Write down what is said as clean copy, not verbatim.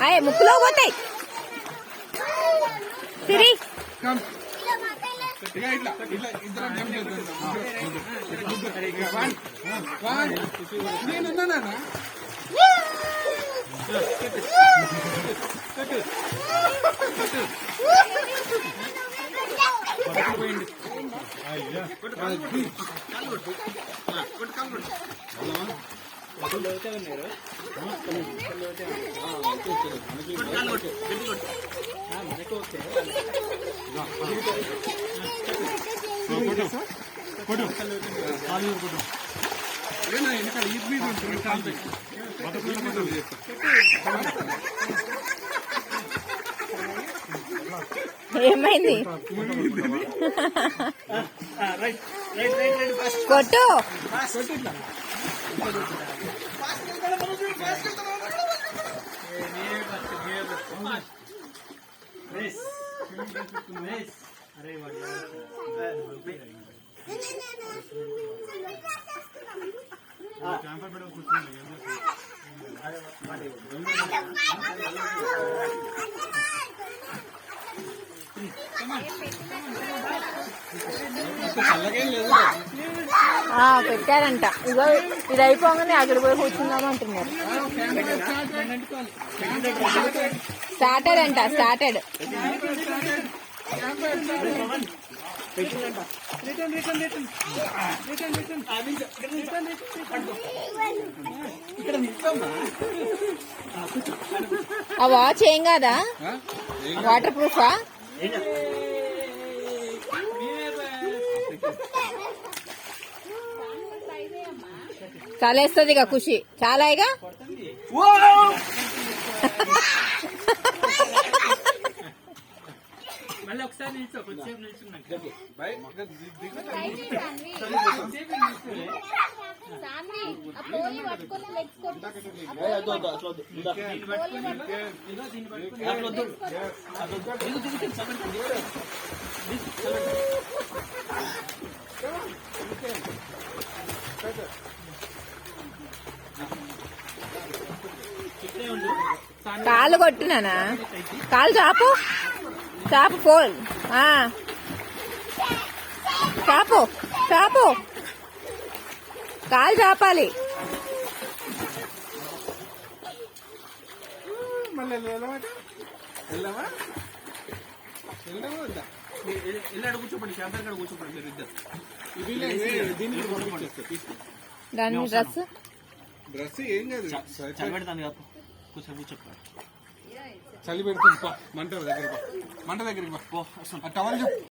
అయ్యే ముక్కులో పోతాయి సిరి. ఏమైంది కొట్టు. పెట్టారంట. ఇగో ఇది అయిపోగానే అక్కడ పోయి కూర్చుందాం అంటున్నారు. స్టార్టెడ్ అంట, స్టార్టెడ్. ఆ వాచ్ ఏం కాదా? వాటర్ ప్రూఫా? చాలా వేస్తుంది ఇక ఖుషి, చాలా ఇక. కాలు కొట్టినానా? కాలు చాపు, చాపు ఫోల్, చాపు చాపు, కాలు చాపాలి. దాని డ్రెస్ డ్రెస్ ఏం కాదు, చలి పెడుతుంది. మంట దగ్గరికి, మంట దగ్గరికి టవల్ చెప్పు.